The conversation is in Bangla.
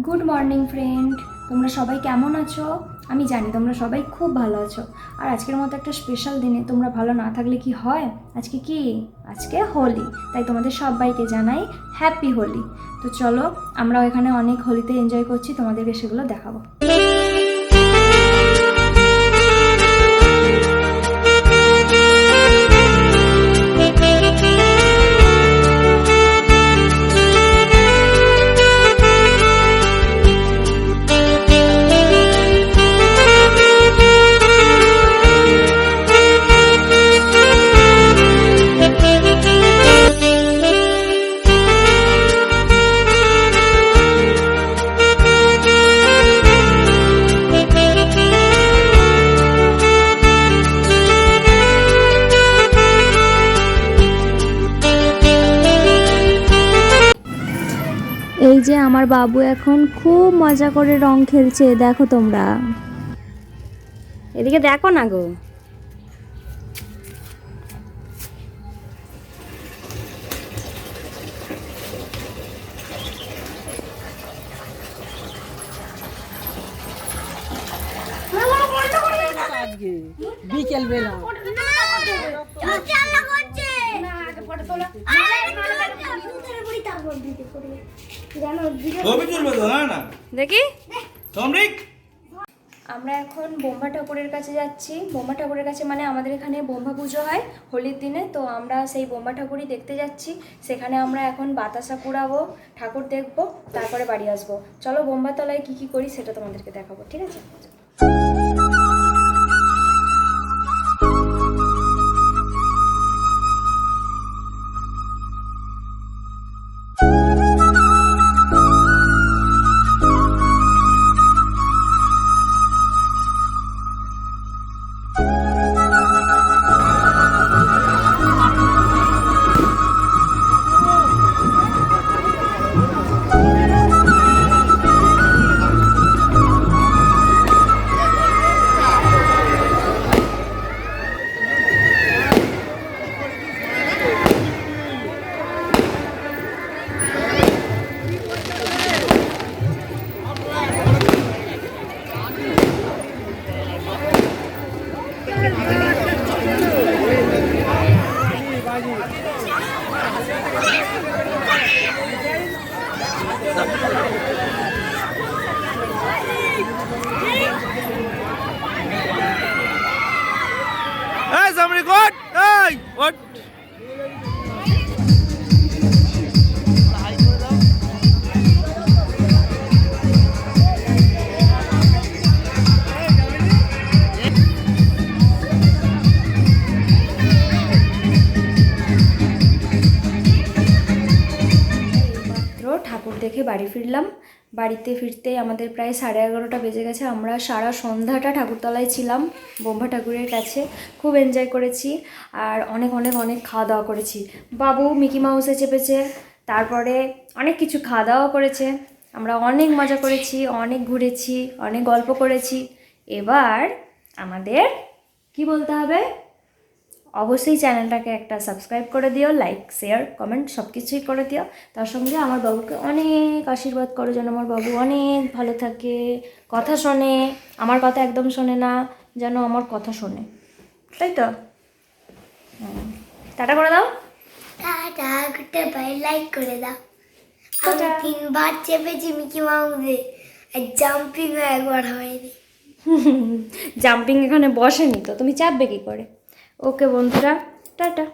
গুড মর্নিং ফ্রেন্ড, তোমরা সবাই কেমন আছো? আমি জানি তোমরা সবাই খুব ভালো আছো। আর আজকের মতো একটা স্পেশাল দিনে তোমরা ভালো না থাকলে কি হয়? আজকে কি? আজকে হোলি, তাই তোমাদের সবাইকে জানাই হ্যাপি হোলি। তো চলো, আমরাও এখানে অনেক হোলিতে এনজয় করছি, তোমাদেরকে সেগুলো দেখাবো। এই যে আমার বাবু এখন খুব মজা করে রং খেলছে, দেখো তোমরা। এদিকে দেখো না গো। বিকেল বেলা দেখি আমরা এখন বোম্বা ঠাকুরের কাছে যাচ্ছি। বোম্বা ঠাকুরের কাছে মানে আমাদের এখানে বোম্বা পুজো হয় হোলির দিনে, তো আমরা সেই বোম্বা ঠাকুরই দেখতে যাচ্ছি। সেখানে আমরা এখন বাতাসা কুড়াবো, ঠাকুর দেখবো, তারপরে বাড়ি আসবো। চলো বোম্বা তলায় কী কী করি সেটা তোমাদেরকে দেখাবো, ঠিক আছে? Hey, somebody good? Hey, what? ঠাকুর দেখে বাড়ি ফিরলাম। বাড়িতে ফিরতেই আমাদের প্রায় 11:30 বেজে গেছে। আমরা সারা সন্ধ্যাটা ঠাকুরতলায় ছিলাম বোম্বা ঠাকুরের কাছে, খুব এনজয় করেছি আর অনেক অনেক অনেক খাওয়া দাওয়া করেছি। বাবু মিকি মাউসে চেপেছে, তারপরে অনেক কিছু খাওয়া দাওয়া করেছে। আমরা অনেক মজা করেছি, অনেক ঘুরেছি, অনেক গল্প করেছি। এবার আমাদের কি বলতে হবে? অবশ্যই চ্যানেলটাকে একটা সাবস্ক্রাইব করে দিও, লাইক শেয়ার কমেন্ট সব কিছুই করে দিও। তার সঙ্গে আমার বাবুকে অনেক আশীর্বাদ করো যেন আমার বাবু অনেক ভালো থাকে, কথা শোনে। আমার কথা একদম শোনে না, যেন আমার কথা শোনে, তাই তো? টাটা করে দাও। টাটা, গুড বাই, লাইক করে দাও। আমি 3বার চেপেছি মিকি মাউসে, আর জাম্পিংও একবার হয়নি। জাম্পিং এখানে বসেনি তো, তুমি চাপবে কি করে? ওকে বন্ধুরা, টাটা।